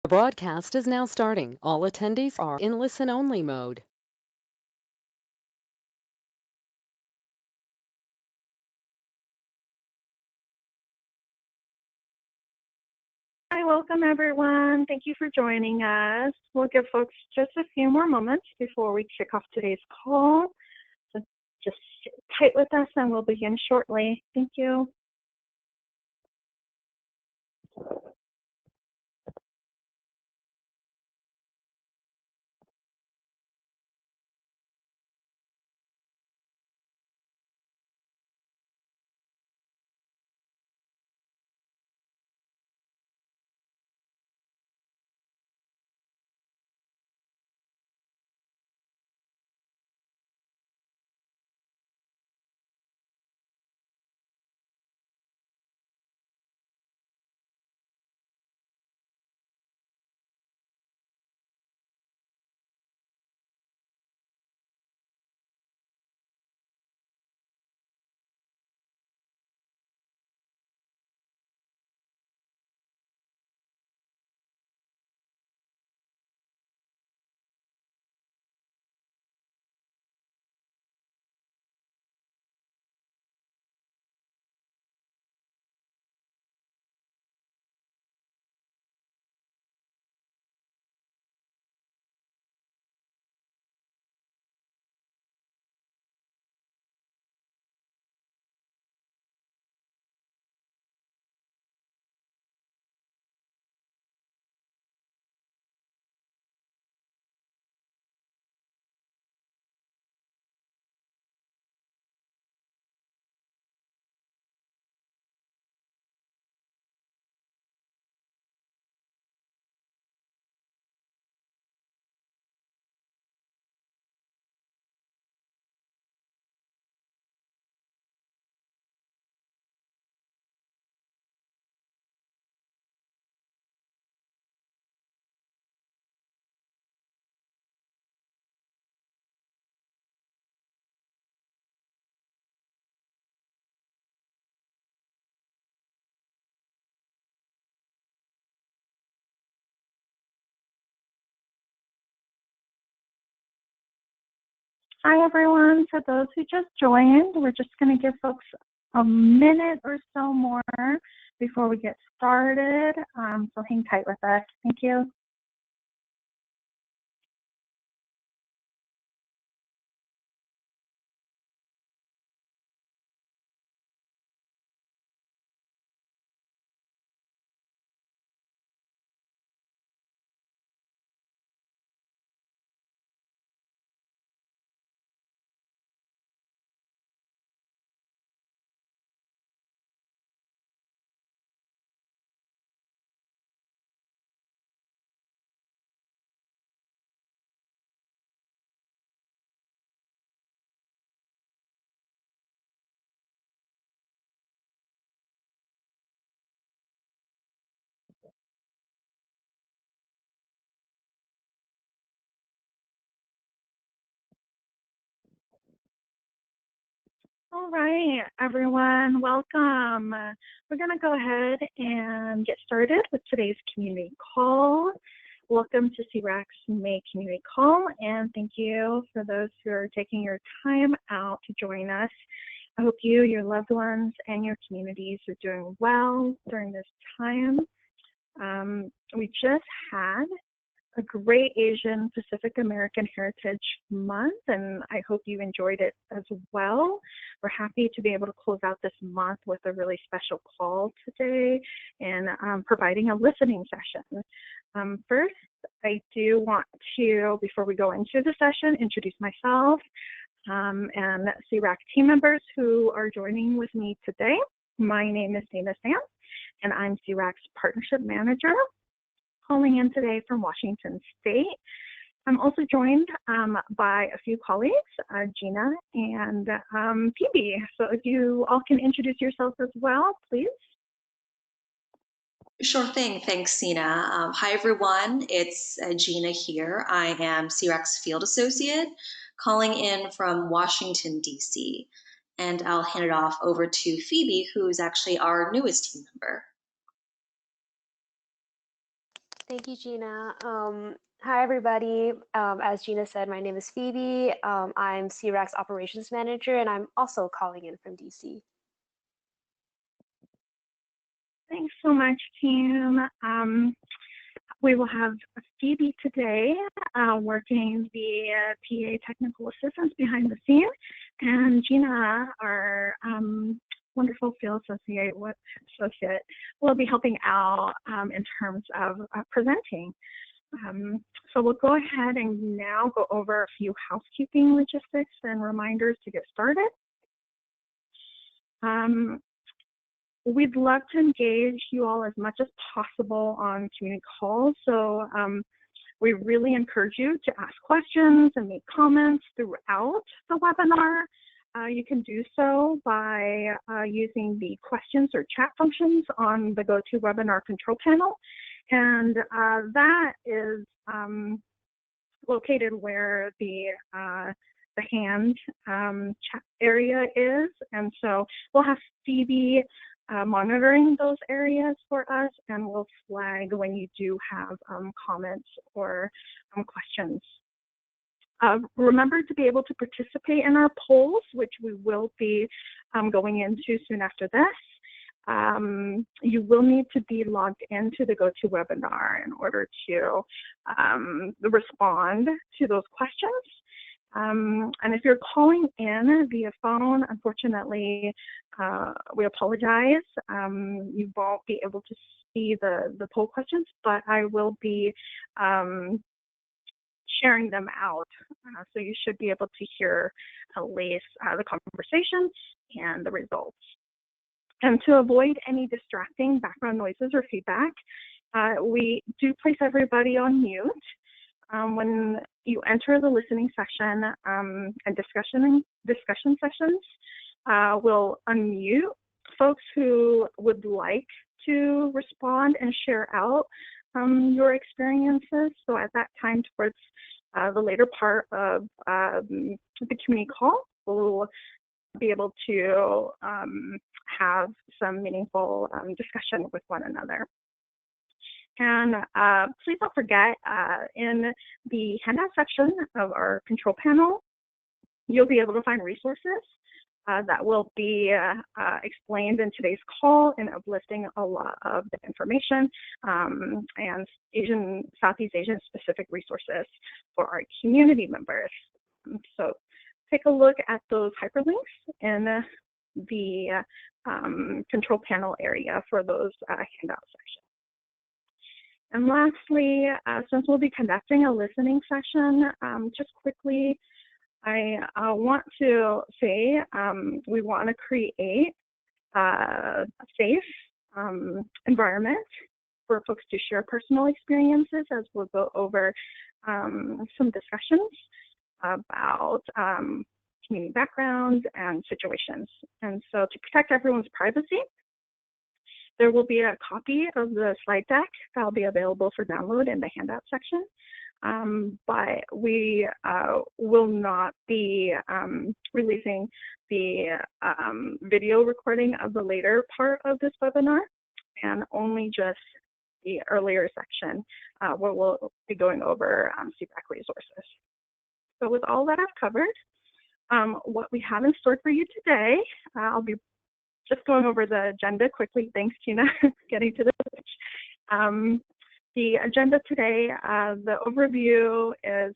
The broadcast is now starting. All attendees are in listen-only mode. Hi, welcome everyone. Thank you for joining us. We'll give folks just a few more moments before we kick off today's call. So just sit tight with us and we'll begin shortly. Thank you. Hi everyone. For those who just joined, we're just going to give folks a minute or so more before we get started. So hang tight with us. Thank you. All right, everyone, welcome. We're going to go ahead and get started with today's community call. Welcome to SEARAC's May community call, and thank you for those who are taking your time out to join us. I hope you, your loved ones, and your communities are doing well during this time. We just had a great Asian Pacific American Heritage Month, and I hope you enjoyed it as well. We're happy to be able to close out this month with a really special call today and providing a listening session. First, I do want to, before we go into the session, introduce myself and SEARAC team members who are joining with me today. My name is Dana Sam, and I'm SEARAC's Partnership Manager, calling in today from Washington State. I'm also joined by a few colleagues, Gina and Phoebe. So if you all can introduce yourselves as well, please. Sure thing. Thanks, Sina. Hi, everyone. It's Gina here. I am SEARAC's Field Associate, calling in from Washington, D.C. And I'll hand it off over to Phoebe, who's actually our newest team member. Thank you, Gina. Hi, everybody. As Gina said, my name is Phoebe. I'm SEARAC's Operations Manager, and I'm also calling in from DC. Thanks so much, team. We will have Phoebe today working the PA technical assistance behind the scene, and Gina, our wonderful field associate, will be helping out in terms of presenting. So we'll go ahead and now go over a few housekeeping logistics and reminders to get started. We'd love to engage you all as much as possible on community calls. So we really encourage you to ask questions and make comments throughout the webinar. You can do so by using the questions or chat functions on the GoToWebinar control panel. And that is located where the hand chat area is. And so we'll have Phoebe monitoring those areas for us, and we'll flag when you do have comments or questions. Remember to be able to participate in our polls, which we will be going into soon after this. You will need to be logged into the GoToWebinar in order to respond to those questions. And if you're calling in via phone, unfortunately, we apologize. You won't be able to see the poll questions, but I will be sharing them out. So you should be able to hear at least the conversation and the results. And to avoid any distracting background noises or feedback, we do place everybody on mute. When you enter the listening section and discussion sessions, we'll unmute folks who would like to respond and share out your experiences. So at that time, towards the later part of the community call, we'll be able to have some meaningful discussion with one another. And please don't forget, in the handout section of our control panel, you'll be able to find resources that will be explained in today's call and uplifting a lot of the information and Southeast Asian specific resources for our community members. So take a look at those hyperlinks in the control panel area for those handout sections. And lastly, since we'll be conducting a listening session, just quickly, I want to say we want to create a safe environment for folks to share personal experiences as we'll go over some discussions about community backgrounds and situations. And so to protect everyone's privacy, there will be a copy of the slide deck that will be available for download in the handout section. But we will not be releasing the video recording of the later part of this webinar, and only just the earlier section where we'll be going over SEARAC resources. So with all that I've covered, what we have in store for you today, I'll be just going over the agenda quickly. Thanks, Gina, getting to the pitch. The agenda today, the overview is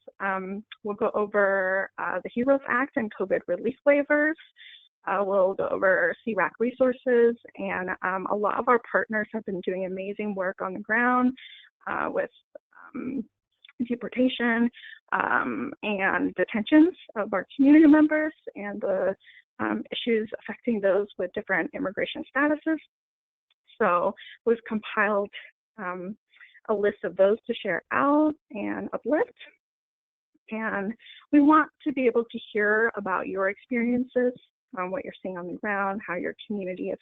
we'll go over the HEROES Act and COVID relief waivers. We'll go over SEARAC resources, and a lot of our partners have been doing amazing work on the ground with deportation and detentions of our community members and the issues affecting those with different immigration statuses. So we've compiled a list of those to share out and uplift. And we want to be able to hear about your experiences, what you're seeing on the ground, how your community is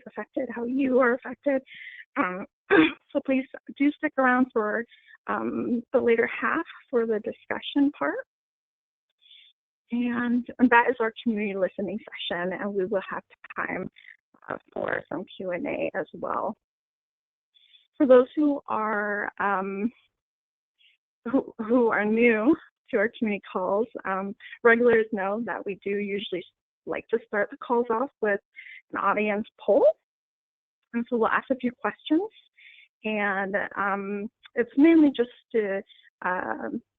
affected, how you are affected. So please do stick around for the later half for the discussion part. And that is our community listening session, and we will have time for some Q&A as well. For those who are new to our community calls, regulars know that we do usually like to start the calls off with an audience poll. And so we'll ask a few questions, and it's mainly just to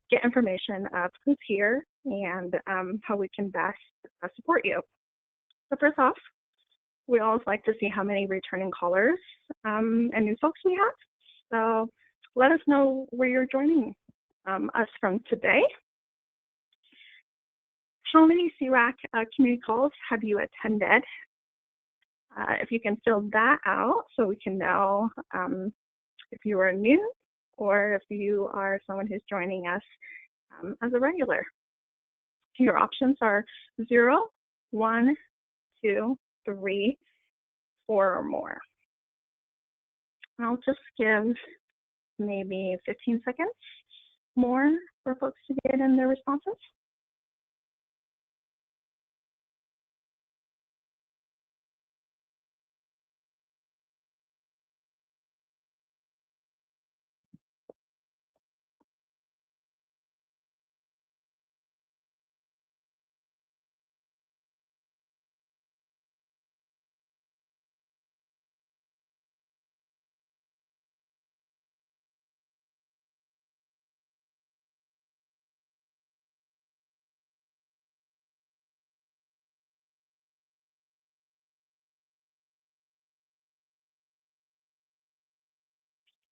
get information of who's here and how we can best support you. So first off, we always like to see how many returning callers and new folks we have. So let us know where you're joining us from today. How many SEARAC community calls have you attended? If you can fill that out so we can know if you are new or if you are someone who's joining us as a regular. Your options are 0, 1, 2, 3, 4, or more. And I'll just give maybe 15 seconds more for folks to get in their responses.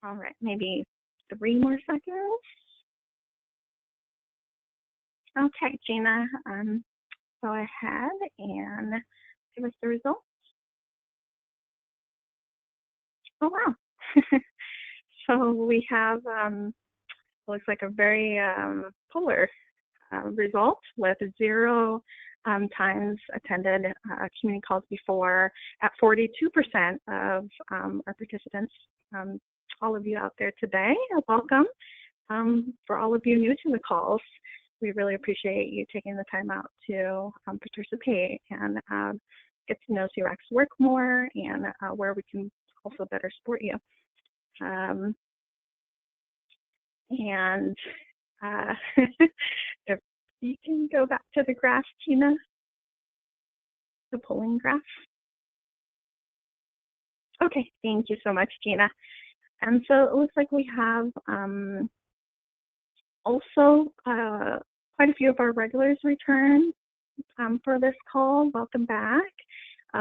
All right, maybe 3 more seconds. Okay, Gina, go ahead and give us the results. Oh, wow. So we have, looks like a very polar result with 0 times attended community calls before at 42% of our participants. All of you out there today, welcome. For all of you new to the calls, we really appreciate you taking the time out to participate and get to know SEARAC's work more and where we can also better support you. If you can go back to the graph, Gina, the polling graph. Okay, thank you so much, Gina. And so it looks like we have also quite a few of our regulars return for this call. Welcome back.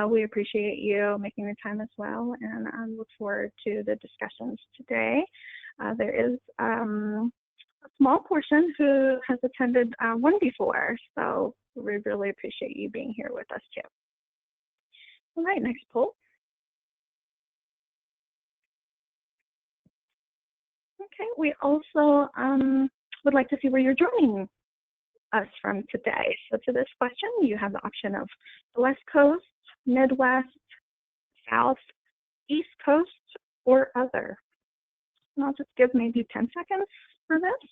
We appreciate you making the time as well, and I look forward to the discussions today. There is a small portion who has attended one before, so we really appreciate you being here with us too. All right, next poll. Okay, we also would like to see where you're joining us from today. So to this question, you have the option of the West Coast, Midwest, South, East Coast, or other. And I'll just give maybe 10 seconds for this.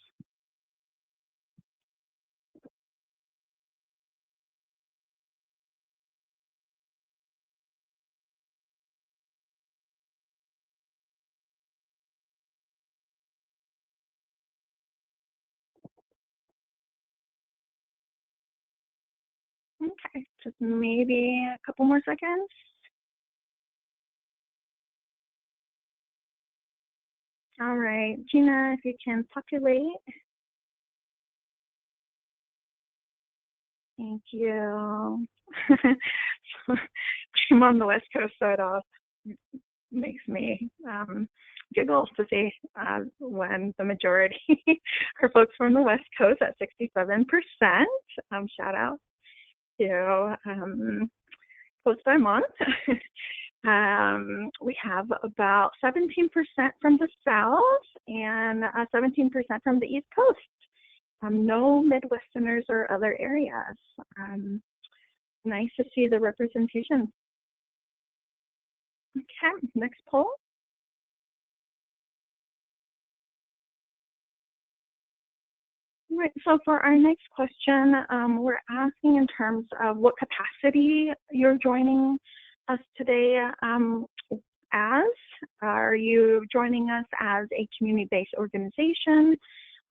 Okay, just maybe a couple more seconds. All right, Gina, if you can populate. Thank you. I'm on the West Coast, so it makes me giggle to see when the majority are folks from the West Coast at 67%. Shout out to post I'm on. We have about 17% from the South and 17% from the East Coast. No Midwesterners or other areas. Nice to see the representation. Okay, next poll. Right, so for our next question, we're asking in terms of what capacity you're joining us today as. Are you joining us as a community-based organization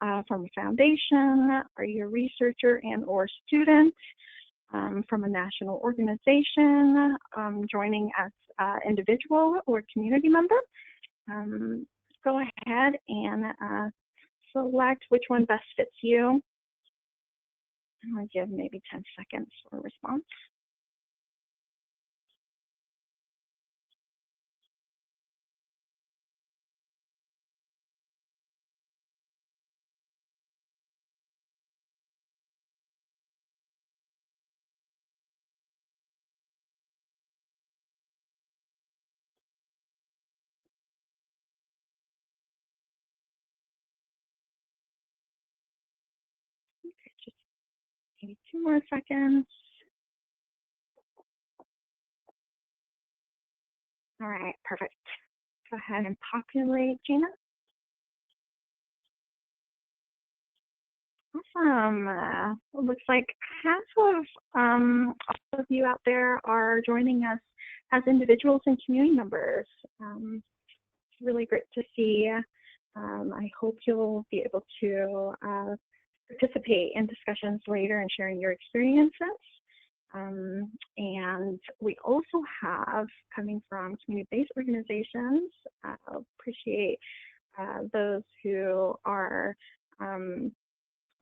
from a foundation? Are you a researcher and or student from a national organization, joining as an individual or community member? Go ahead and select which one best fits you. I'll give maybe 10 seconds for a response. Okay, just maybe 2 more seconds. All right, perfect. Go ahead and populate, Gina. Awesome. It looks like half of all of you out there are joining us as individuals and community members. It's really great to see. I hope you'll be able to participate in discussions later and sharing your experiences. And we also have, coming from community-based organizations, appreciate those who are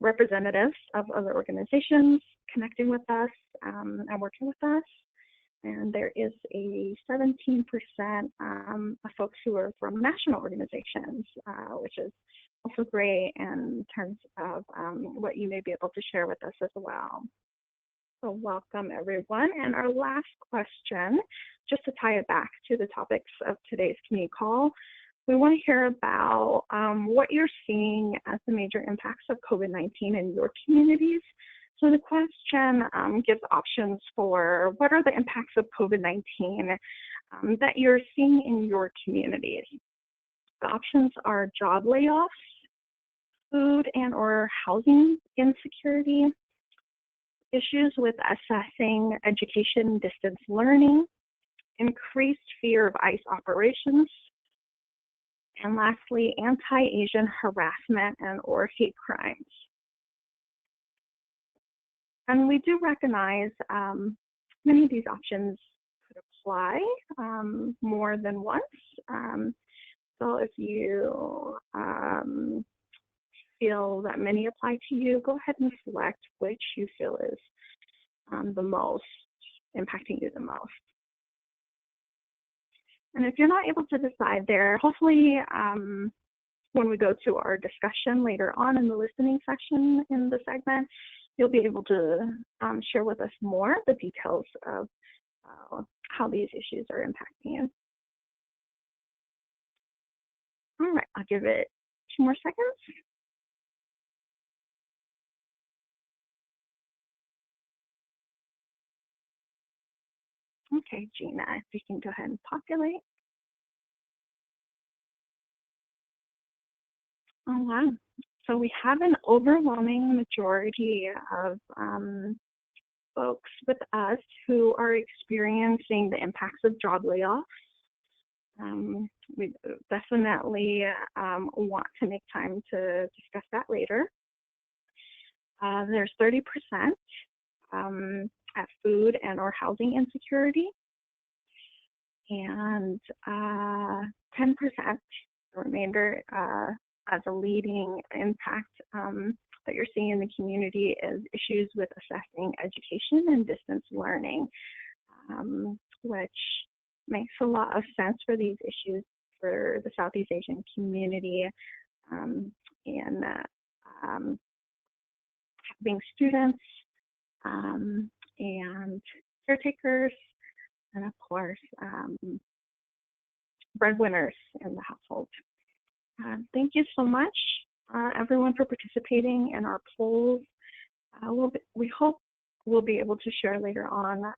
representatives of other organizations connecting with us and working with us. And there is a 17% of folks who are from national organizations, which is also great in terms of what you may be able to share with us as well. So welcome everyone. And our last question, just to tie it back to the topics of today's community call, we want to hear about what you're seeing as the major impacts of COVID-19 in your communities. So the question gives options for what are the impacts of COVID-19 that you're seeing in your communities. The options are job layoffs, food and or housing insecurity, issues with assessing education distance learning, increased fear of ICE operations, and lastly, anti-Asian harassment and or hate crimes. And we do recognize many of these options could apply more than once. So if you feel that many apply to you, go ahead and select which you feel is the most, impacting you the most. And if you're not able to decide there, hopefully when we go to our discussion later on in the listening section in the segment, you'll be able to share with us more the details of how these issues are impacting you. All right, I'll give it 2 more seconds. Okay, Gina, if you can go ahead and populate. Oh, wow. So we have an overwhelming majority of folks with us who are experiencing the impacts of job layoffs. We definitely want to make time to discuss that later. There's 30% at food and or housing insecurity, and 10%, the remainder as a leading impact that you're seeing in the community is issues with assessing education and distance learning, which makes a lot of sense for these issues for the Southeast Asian community in having students and caretakers, and of course, breadwinners in the household. Thank you so much, everyone, for participating in our polls. We hope we'll be able to share later on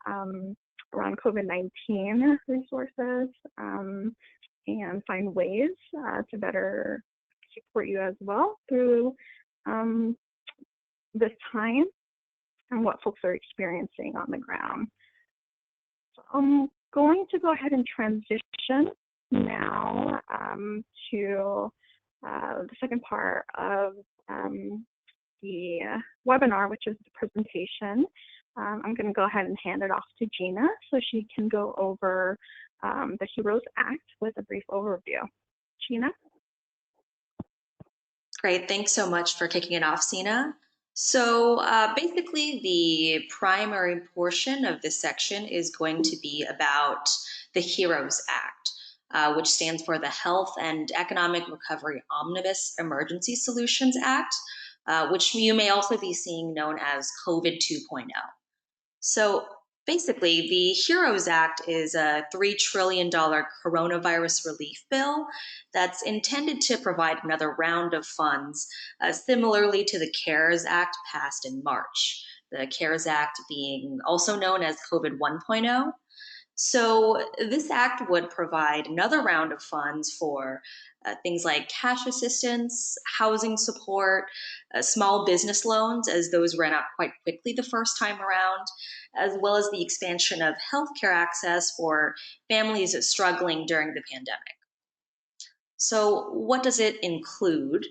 around COVID-19 resources and find ways to better support you as well through this time and what folks are experiencing on the ground. So I'm going to go ahead and transition now to the second part of the webinar, which is the presentation. I'm going to go ahead and hand it off to Gina so she can go over the HEROES Act with a brief overview. Gina? Great, thanks so much for kicking it off, Sina. So basically, the primary portion of this section is going to be about the HEROES Act, which stands for the Health and Economic Recovery Omnibus Emergency Solutions Act, which you may also be seeing known as COVID 2.0. So basically, the HEROES Act is a $3 trillion coronavirus relief bill that's intended to provide another round of funds, similarly to the CARES Act passed in March. The CARES Act being also known as COVID 1.0. So this act would provide another round of funds for things like cash assistance, housing support, small business loans, as those ran out quite quickly the first time around, as well as the expansion of healthcare access for families struggling during the pandemic. So what does it include?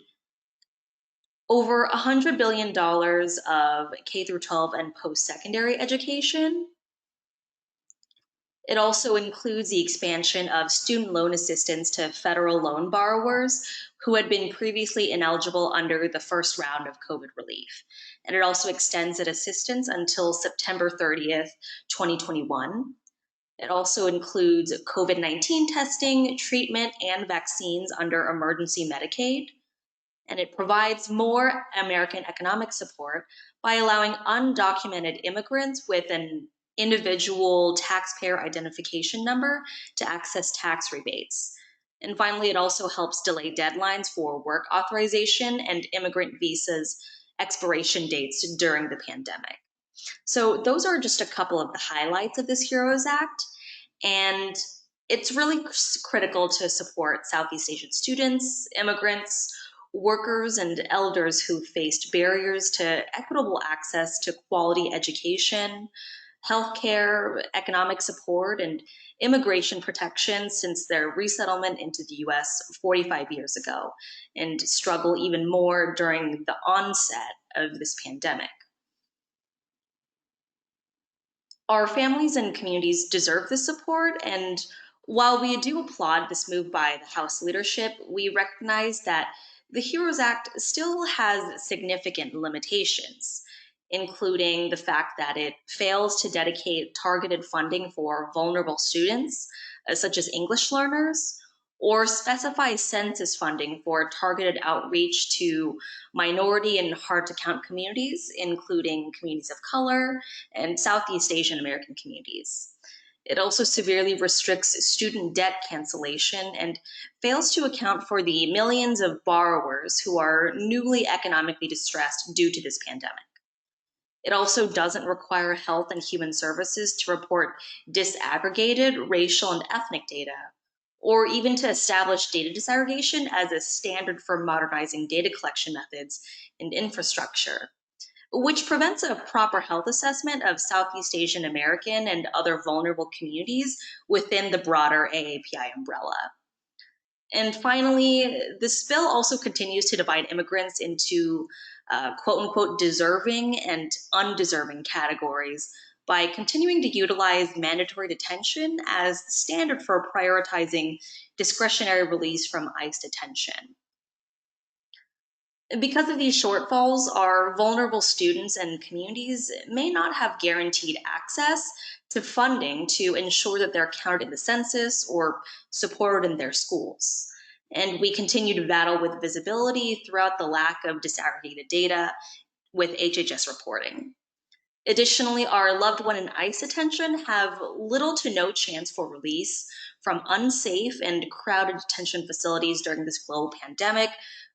Over $100 billion of K through 12 and post-secondary education. It also includes the expansion of student loan assistance to federal loan borrowers who had been previously ineligible under the first round of COVID relief. And it also extends that assistance until September 30th, 2021. It also includes COVID-19 testing, treatment, and vaccines under emergency Medicaid. And it provides more American economic support by allowing undocumented immigrants with an individual taxpayer identification number to access tax rebates. And finally, it also helps delay deadlines for work authorization and immigrant visas expiration dates during the pandemic. So those are just a couple of the highlights of this HEROES Act. And it's really critical to support Southeast Asian students, immigrants, workers, and elders who faced barriers to equitable access to quality education, healthcare, economic support, and immigration protection since their resettlement into the US 45 years ago, and struggle even more during the onset of this pandemic. Our families and communities deserve this support, and while we do applaud this move by the House leadership, we recognize that the HEROES Act still has significant limitations, including the fact that it fails to dedicate targeted funding for vulnerable students, such as English learners, or specify census funding for targeted outreach to minority and hard-to-count communities, including communities of color and Southeast Asian American communities. It also severely restricts student debt cancellation and fails to account for the millions of borrowers who are newly economically distressed due to this pandemic. It also doesn't require Health and Human Services to report disaggregated racial and ethnic data, or even to establish data disaggregation as a standard for modernizing data collection methods and infrastructure, which prevents a proper health assessment of Southeast Asian American and other vulnerable communities within the broader AAPI umbrella. And finally, this bill also continues to divide immigrants into quote unquote deserving and undeserving categories by continuing to utilize mandatory detention as the standard for prioritizing discretionary release from ICE detention. Because of these shortfalls, our vulnerable students and communities may not have guaranteed access to funding to ensure that they're counted in the census or supported in their schools. And we continue to battle with visibility throughout the lack of disaggregated data with HHS reporting. Additionally, our loved one in ICE detention have little to no chance for release from unsafe and crowded detention facilities during this global pandemic,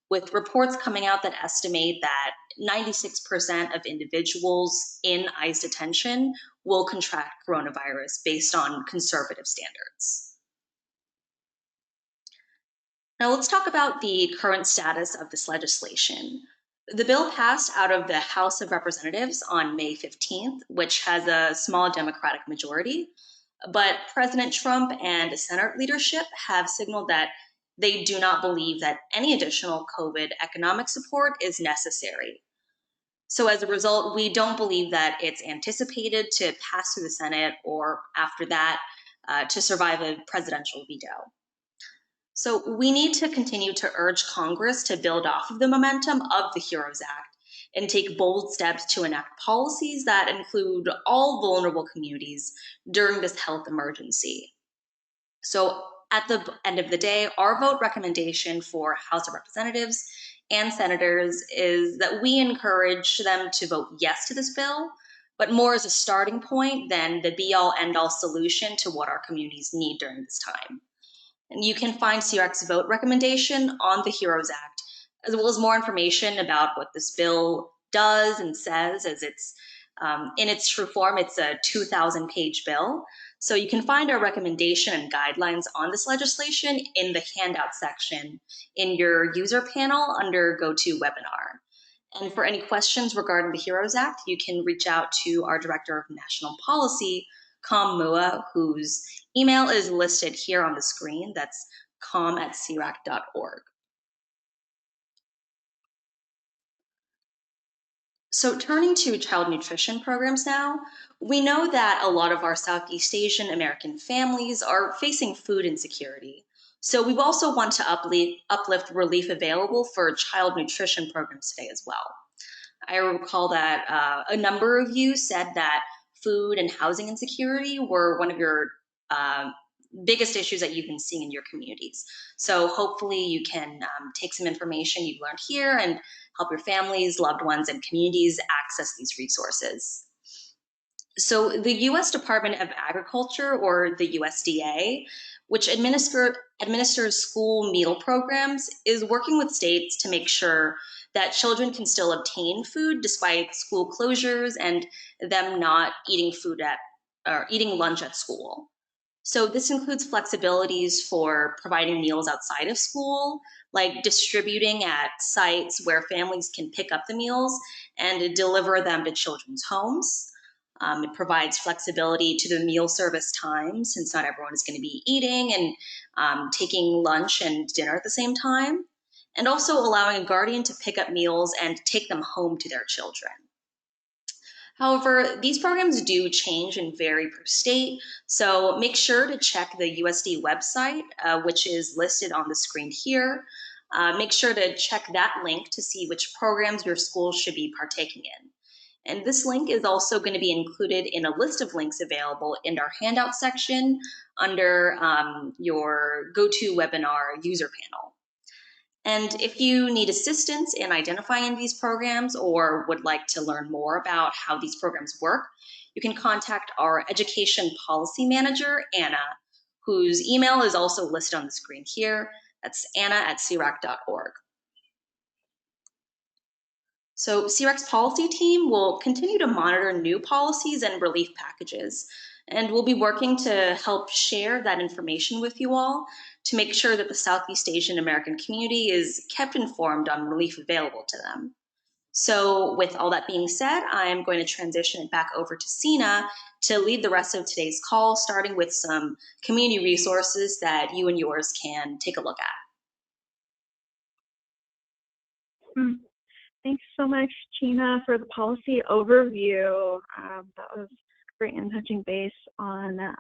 with reports coming out that estimate that 96% of individuals in ICE detention will contract coronavirus based on conservative standards. Now let's talk about the current status of this legislation. The bill passed out of the House of Representatives on May 15th, which has a small Democratic majority. But President Trump and Senate leadership have signaled that they do not believe that any additional COVID economic support is necessary. So as a result, we don't believe that it's anticipated to pass through the Senate or after that to survive a presidential veto. So we need to continue to urge Congress to build off of the momentum of the HEROES Act and take bold steps to enact policies that include all vulnerable communities during this health emergency. So at the end of the day, our vote recommendation for House of Representatives and Senators is that we encourage them to vote yes to this bill, but more as a starting point than the be-all end-all solution to what our communities need during this time. And you can find SEARAC's vote recommendation on the HEROES Act, as well as more information about what this bill does and says, as it's in its true form. It's a 2,000-page bill. So you can find our recommendation and guidelines on this legislation in the handout section in your user panel under GoToWebinar. And for any questions regarding the HEROES Act, you can reach out to our Director of National Policy, Com Mua, whose email is listed here on the screen. That's com@searac.org. So turning to child nutrition programs now, we know that a lot of our Southeast Asian American families are facing food insecurity. So we also want to uplift relief available for child nutrition programs today as well. I recall that a number of you said that food and housing insecurity were one of your biggest issues that you've been seeing in your communities. So hopefully you can take some information you've learned here and help your families, loved ones, and communities access these resources. So the U.S. Department of Agriculture, or the USDA, which administers school meal programs, is working with states to make sure that children can still obtain food despite school closures and them not eating eating lunch at school. So this includes flexibilities for providing meals outside of school, like distributing at sites where families can pick up the meals and deliver them to children's homes. It provides flexibility to the meal service time, since not everyone is going to be eating and taking lunch and dinner at the same time, and also allowing a guardian to pick up meals and take them home to their children. However, these programs do change and vary per state, so make sure to check the USD website, which is listed on the screen here. Make sure to check that link to see which programs your school should be partaking in. And this link is also going to be included in a list of links available in our handout section under your GoToWebinar user panel. And if you need assistance in identifying these programs or would like to learn more about how these programs work, you can contact our Education Policy Manager, Anna, whose email is also listed on the screen here. That's anna@searac.org. So SEARAC's policy team will continue to monitor new policies and relief packages, and we'll be working to help share that information with you all to make sure that the Southeast Asian American community is kept informed on relief available to them. So with all that being said, I'm going to transition it back over to Sina to lead the rest of today's call, starting with some community resources that you and yours can take a look at. Thanks so much, Gina, for the policy overview. That was great and touching base on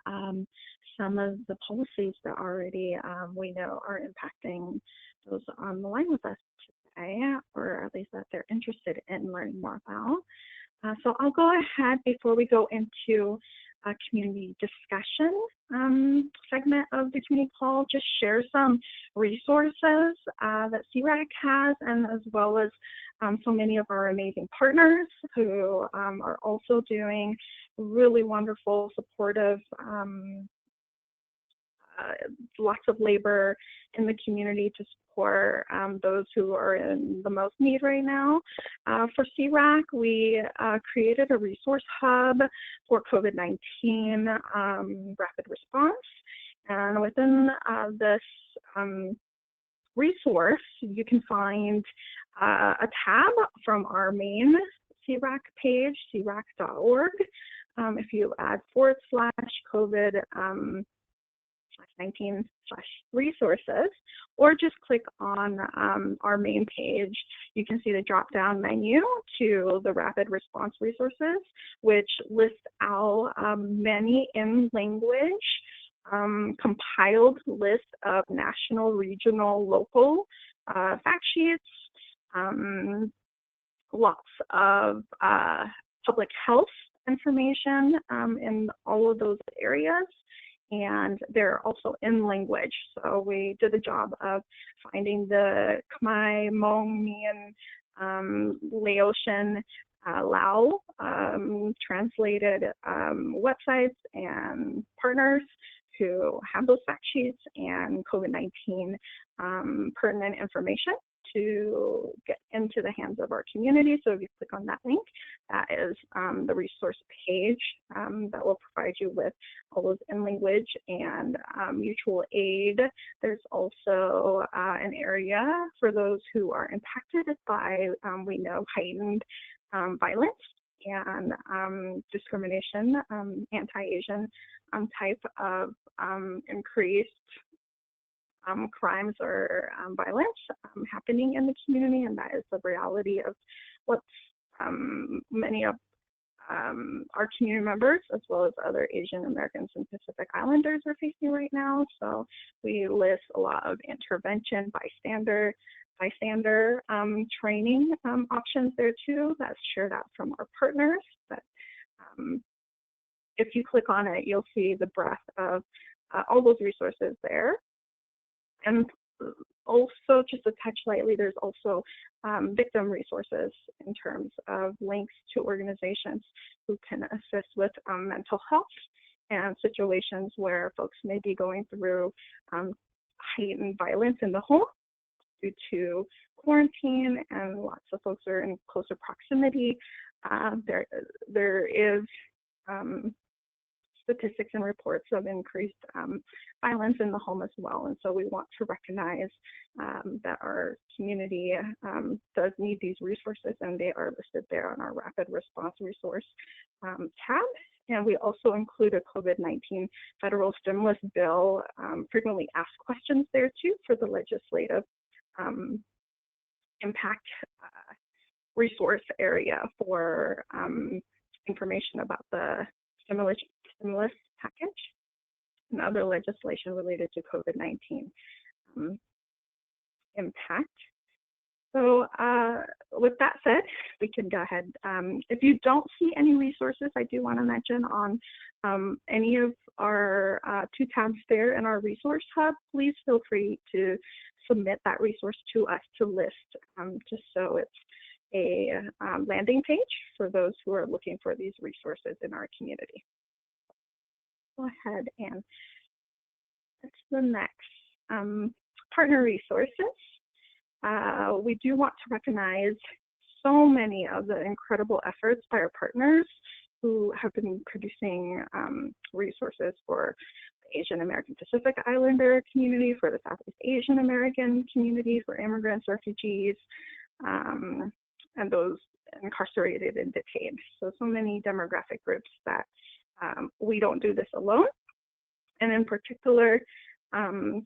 some of the policies that already we know are impacting those on the line with us today, or at least that they're interested in learning more about. So I'll go ahead before we go into a community discussion segment of the community call, just share some resources that SEARAC has, and as well as so many of our amazing partners who are also doing really wonderful, supportive, lots of labor in the community to support those who are in the most need right now. For SEARAC, we created a resource hub for COVID-19 rapid response. And within this resource, you can find a tab from our main SEARAC page, searac.org. if you add /COVID 19/resources, or just click on our main page, you can see the drop-down menu to the rapid response resources, which lists out many in language, compiled list of national, regional, local fact sheets, lots of public health information in all of those areas. And they're also in language. So we did the job of finding the Khmer, Hmong, Mian, Laotian, Lao translated websites and partners who have those fact sheets and COVID-19 pertinent information to get into the hands of our community. So if you click on that link, that is the resource page that will provide you with all those in language and mutual aid. There's also an area for those who are impacted by, we know, heightened violence and discrimination, anti-Asian type of increased crimes or violence happening in the community, and that is the reality of what many of our community members, as well as other Asian Americans and Pacific Islanders, are facing right now. So we list a lot of intervention, bystander training options there too. That's shared out from our partners. But if you click on it, you'll see the breadth of all those resources there. And also, just to touch lightly, there's also victim resources in terms of links to organizations who can assist with mental health and situations where folks may be going through heightened violence in the home due to quarantine, and lots of folks are in closer proximity. There is statistics and reports of increased violence in the home as well. And so we want to recognize that our community does need these resources, and they are listed there on our rapid response resource tab. And we also include a COVID-19 federal stimulus bill frequently asked questions there too for the legislative impact resource area for information about the stimulus package and other legislation related to COVID-19 impact. So with that said, we can go ahead. If you don't see any resources, I do want to mention on any of our 2 tabs there in our resource hub, please feel free to submit that resource to us to list, just so it's a landing page for those who are looking for these resources in our community. Go ahead and that's the next. Partner resources. We do want to recognize so many of the incredible efforts by our partners who have been producing resources for the Asian American Pacific Islander community, for the Southeast Asian American community, for immigrants, refugees, and those incarcerated and detained. So many demographic groups that we don't do this alone. And in particular,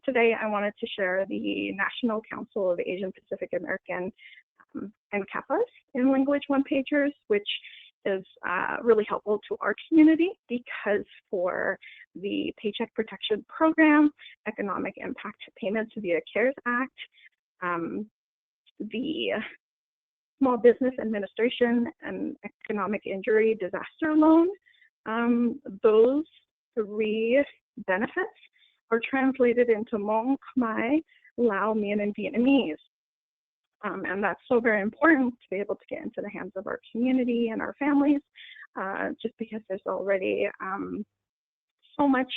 today I wanted to share the National Council of Asian Pacific American and CAPAs in language one-pagers, which is really helpful to our community because for the Paycheck Protection Program, economic impact payments via CARES Act, the Small Business Administration and Economic Injury Disaster Loan, those 3 benefits are translated into Hmong, Khmer, Lao, Mian, and Vietnamese. And that's so very important to be able to get into the hands of our community and our families, just because there's already so much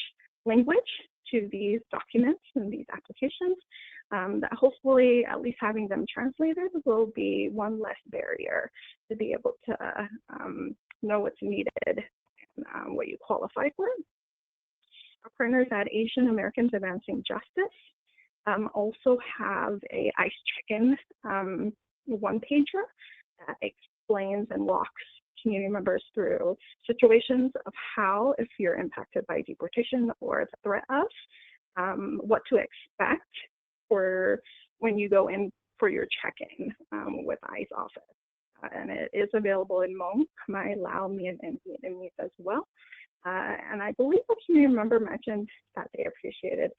language to these documents and these applications that hopefully at least having them translated will be one less barrier to be able to know what's needed and what you qualify for. Our partners at Asian Americans Advancing Justice also have a ICE check-in one-pager that explains and walks community members through situations of how, if you're impacted by deportation or the threat of, what to expect for when you go in for your check-in with ICE office. And it is available in Hmong, Khmer, Lao, Mien, and Vietnamese as well. And I believe a community member mentioned that they appreciated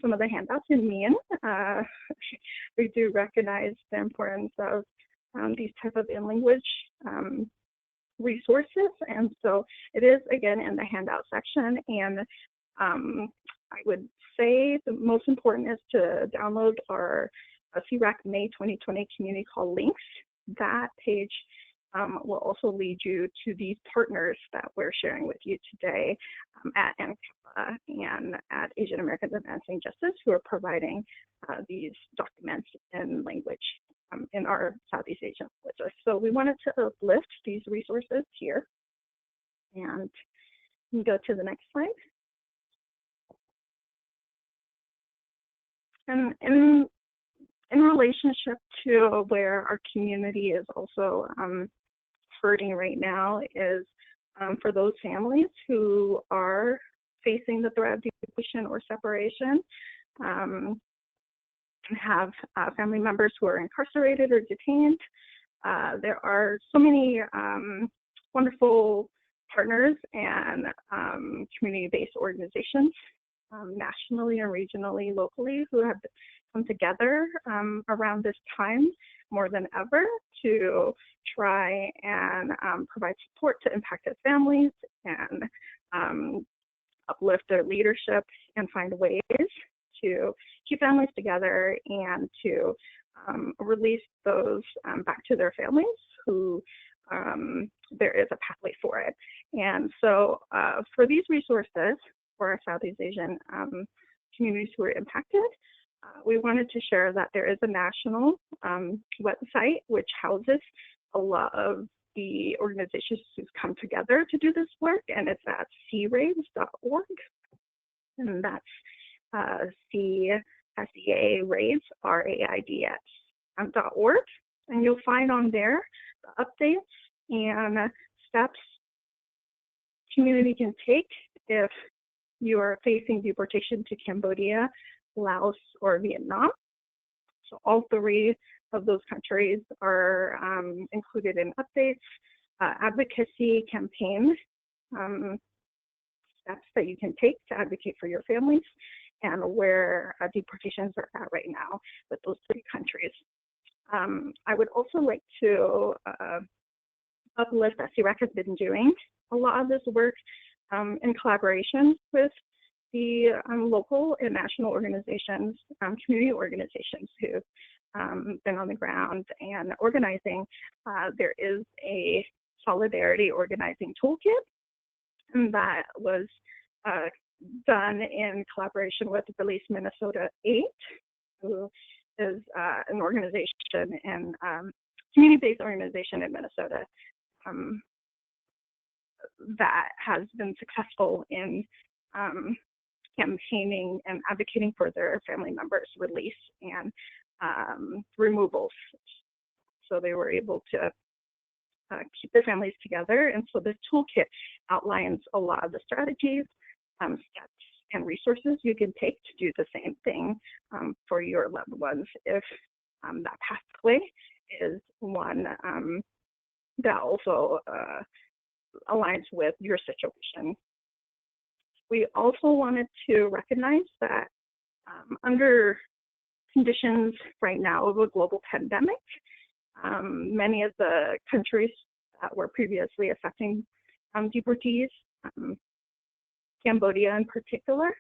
some of the handouts in Mien. We do recognize the importance of these type of in-language resources, and so it is again in the handout section. And I would say the most important is to download our SEARAC May 2020 community call links. That page will also lead you to these partners that we're sharing with you today at NCAPA and at Asian Americans Advancing Justice, who are providing these documents in language in our Southeast Asian languages. So we wanted to uplift these resources here. And we can go to the next slide. And in relationship to where our community is also hurting right now is for those families who are facing the threat of deportation or separation and have family members who are incarcerated or detained. There are so many wonderful partners and community-based organizations nationally and regionally, locally, who have come together around this time more than ever to try and provide support to impacted families and uplift their leadership and find ways to keep families together and to release those back to their families who there is a pathway for it. And so for these resources for our Southeast Asian communities who are impacted, we wanted to share that there is a national website which houses a lot of the organizations who've come together to do this work, and it's at SEARAIDS.org, and that's SEAA RAIDS, RAIDS.org, and you'll find on there the updates and steps community can take if you are facing deportation to Cambodia, Laos, or Vietnam. So all three of those countries are included in updates, advocacy campaign steps that you can take to advocate for your families, and where deportations are at right now with those three countries. I would also like to uplift that SEARAC has been doing a lot of this work in collaboration with the local and national organizations, community organizations who've been on the ground and organizing. There is a solidarity organizing toolkit, and that was done in collaboration with Release Minnesota 8, who is an organization and community-based organization in Minnesota that has been successful in campaigning and advocating for their family members' release and removals. So they were able to keep their families together. And so this toolkit outlines a lot of the strategies, steps, and resources you can take to do the same thing for your loved ones if that pathway is one that also aligns with your situation. We also wanted to recognize that under conditions right now of a global pandemic, many of the countries that were previously affecting deportees, Cambodia in particular,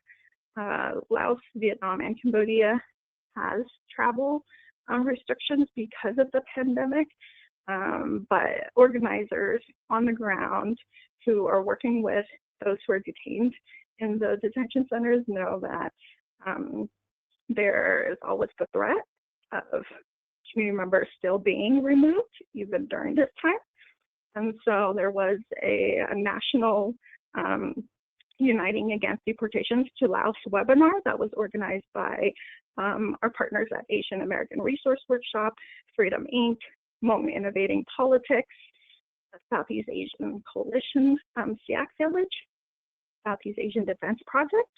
Laos, Vietnam, and Cambodia has travel restrictions because of the pandemic, but organizers on the ground who are working with those who are detained in the detention centers know that there is always the threat of community members still being removed, even during this time. And so there was a national Uniting Against Deportations to Laos webinar that was organized by our partners at Asian American Resource Workshop, Freedom Inc., Hmong Innovating Politics, Southeast Asian Coalition, SEAC Village, Southeast Asian Defense Project.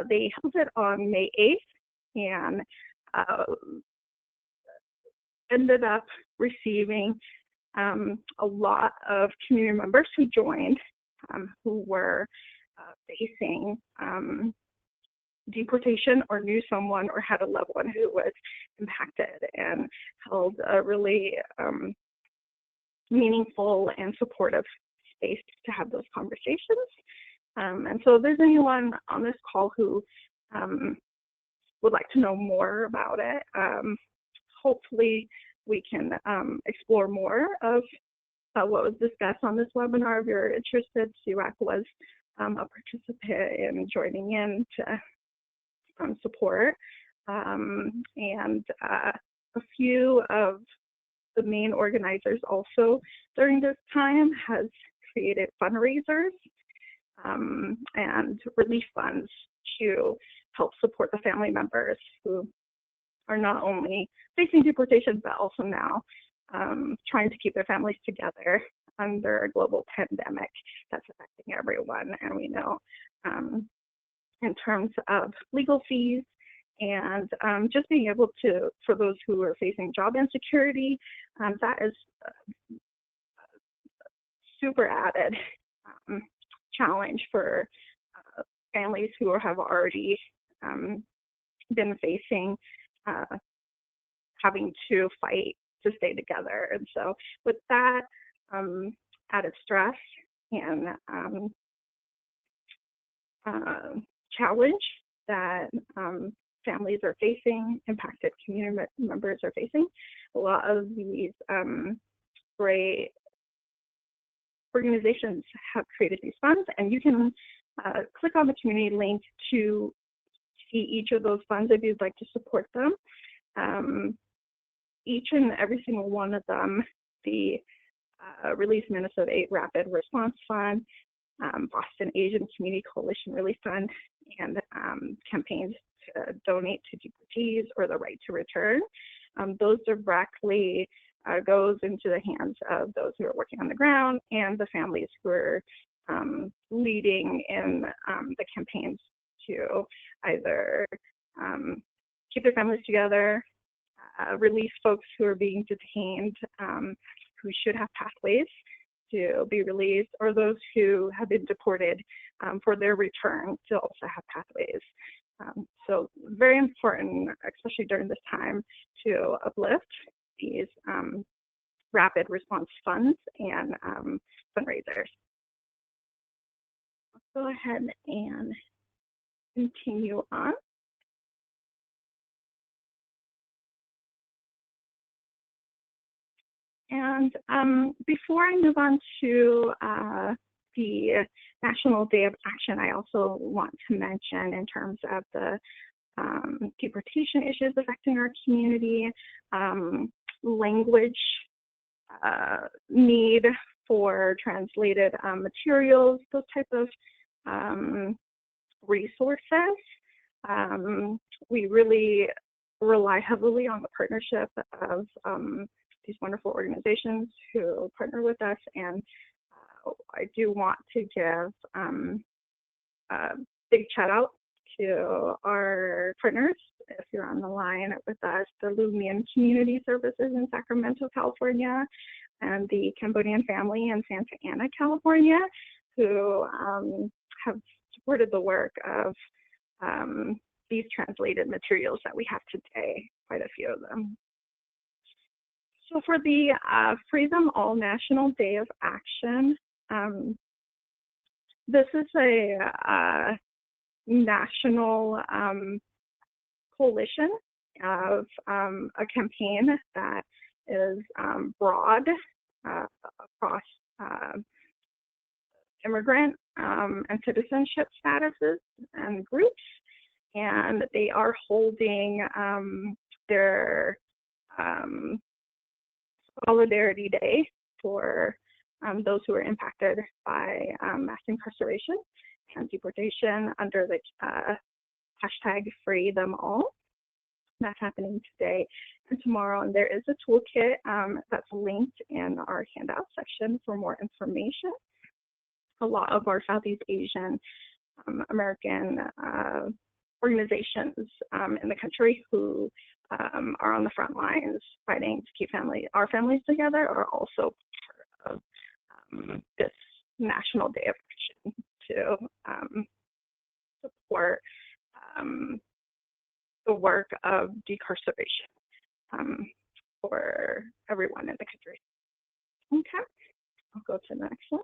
They held it on May 8th and ended up receiving a lot of community members who joined, who were facing deportation or knew someone or had a loved one who was impacted, and held a really meaningful and supportive space to have those conversations. And so if there's anyone on this call who would like to know more about it, hopefully we can explore more of what was discussed on this webinar. If you're interested, SEARAC was a participant in joining in to support. And a few of the main organizers also during this time has created fundraisers and relief funds to help support the family members who are not only facing deportation, but also now trying to keep their families together under a global pandemic that's affecting everyone. And we know in terms of legal fees and just being able to, for those who are facing job insecurity, that is super added challenge for families who have already been facing having to fight to stay together. And so with that added stress and challenge that families are facing, impacted community members are facing, a lot of these great organizations have created these funds, and you can click on the community link to see each of those funds if you'd like to support them. Each and every single one of them, the Release Minnesota 8 Rapid Response Fund, Boston Asian Community Coalition Relief Fund, and campaigns to donate to deportees or the right to return. Those directly goes into the hands of those who are working on the ground and the families who are leading in the campaigns to either keep their families together, release folks who are being detained, who should have pathways to be released, or those who have been deported for their return to also have pathways. So very important, especially during this time, to uplift these rapid response funds and fundraisers. I'll go ahead and continue on. And before I move on to the National Day of Action, I also want to mention, in terms of the deportation issues affecting our community, language need for translated materials, those type of resources. We really rely heavily on the partnership of these wonderful organizations who partner with us, and I do want to give a big shout out to our partners. If you're on the line with us, the Lumian Community Services in Sacramento, California, and the Cambodian Family in Santa Ana, California, who have supported the work of these translated materials that we have today, quite a few of them. So for the Free Them All National Day of Action, this is a national coalition of a campaign that is broad across immigrant and citizenship statuses and groups, and they are holding their Solidarity Day for those who are impacted by mass incarceration and deportation under the hashtag Free Them All. that's happening today and tomorrow. And there is a toolkit that's linked in our handout section for more information. A lot of our Southeast Asian American organizations in the country who are on the front lines fighting to keep our families together are also part of this National Day of Action to support the work of decarceration for everyone in the country. Okay, I'll go to the next one.